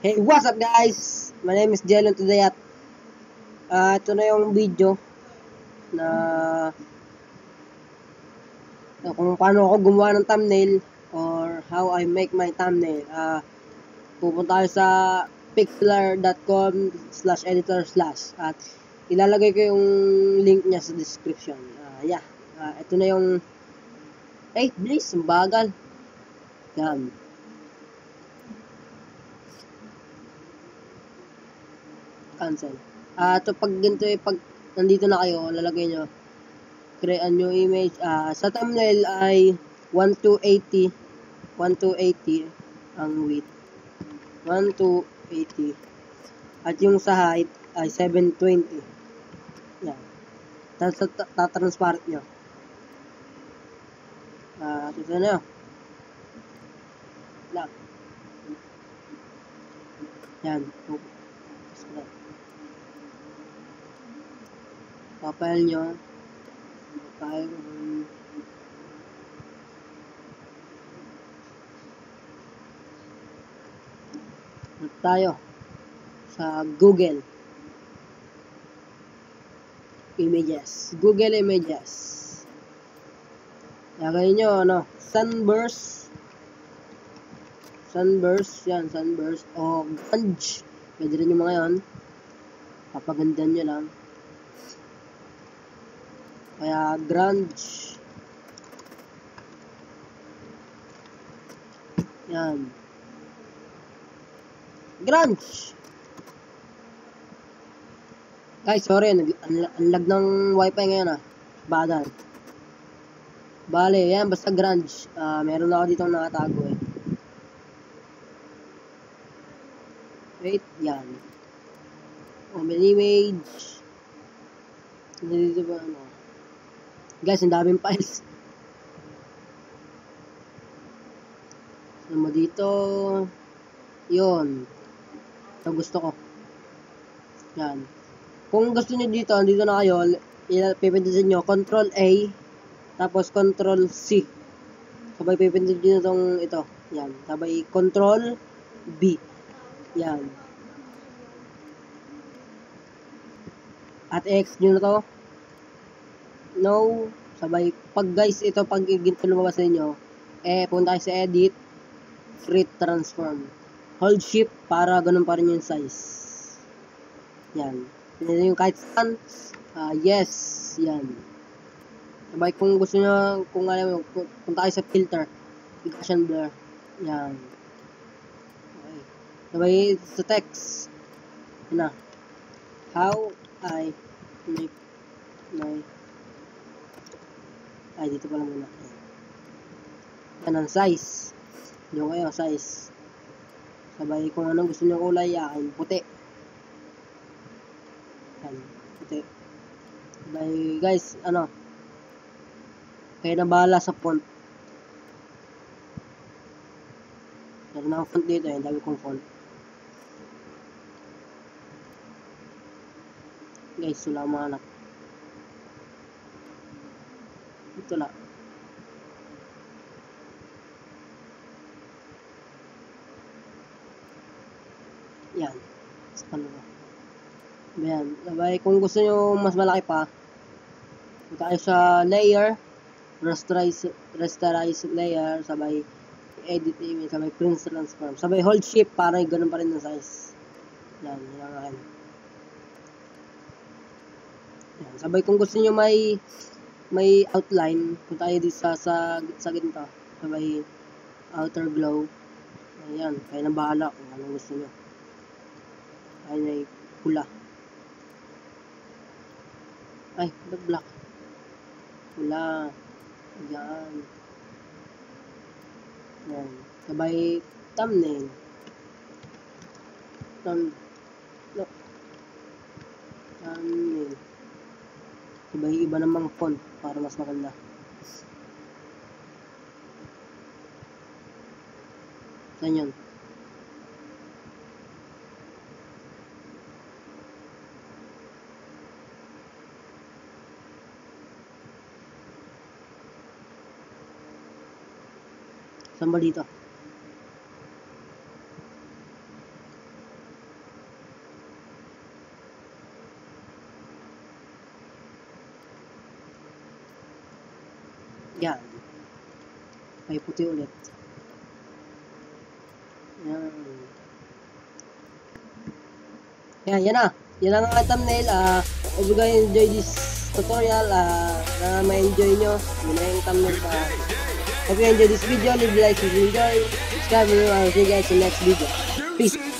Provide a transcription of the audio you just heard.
Hey, what's up guys? My name is Jelon today at ito na yung video na, kung paano ako gumawa ng thumbnail or how I make my thumbnail. Pupunta tayo sa pixlr.com/editor/ at ilalagay ko yung link niya sa description. Ito na yung please, ang bagal. Yan. Cancel. Ito pag ganito pag nandito na kayo, lalagay nyo create a new image. Sa thumbnail ay 1280 ang width, 1280, at yung sa height ay 720. Yan. Tatransparent nyo. Ito na yun. Yan. Papel nyo. Tayo sa Google Images. Lagay nyo sunburst. Yan, sunburst o grunge. Pwede rin yung mga yon. Papagandan nyo lang. Kaya grunge. Yan. Grunge. Guys, sorry, ang lag ng wifi ngayon Bagal. Bale, yan, basta grunge. Meron ako dito nakatago Wait, yan. Open image. Dito ba Guys, ang daming files. Mo dito. Yun. Ito gusto ko. Yan. Kung gusto niyo dito, andito na kayo, pipindutin nyo Control A, tapos Control C. Sabay pipindutin nyo ito. Yan. Sabay Control B. Yan. At X nyo na to. No. Sabay, pag ginto lumabas sa inyo, punta kayo sa Edit, Free Transform. Hold Shift para ganun pa rin yung size. Yan. Yan yung kahit saan. Yes. Yan. Sabay kung gusto nyo, kung alam mo, punta kayo sa filter. Gaussian blur. Yan. Okay. Sabay sa text. Yan na. How I make my dito pala muna. Yan ang size. Yung kayo, size. Sabay kung anong gusto nyo kulay, puti. Yan, puti. Sabay, guys, kayo na bahala sa font. Meron akong font dito, yung dami kong font. Guys, wala mga anak. Ito lang. Yan. Sa kanila. Ayan. Sabay, kung gusto nyo mas malaki pa, punta kayo sa layer, rasterize layer, sabay edit image, sabay print transform, sabay hold shift para ganun pa rin ang size. Yan, yan ang akin. Yan. Sabay kung gusto nyo may outline, punta kayo dito sa ginto, sabay outer glow. Ayan, kaya na bahala kung anong gusto nyo. Ayan ay pula. Ay, black. Pula. Ayan. Ayan. Sabay thumbnail. Thumbnail. Sabay iba namang font para mas maganda. Saan yun? Saan ba dito? Yan. May puti ulit. Yan. Yan na. Yan ang thumbnail. Hope you guys enjoy this tutorial. Na ma-enjoy nyo. Yun na yung thumbnail. Hope you enjoy this video. Leave a like if you enjoy. Subscribe. I'll see you guys in the next video. Peace.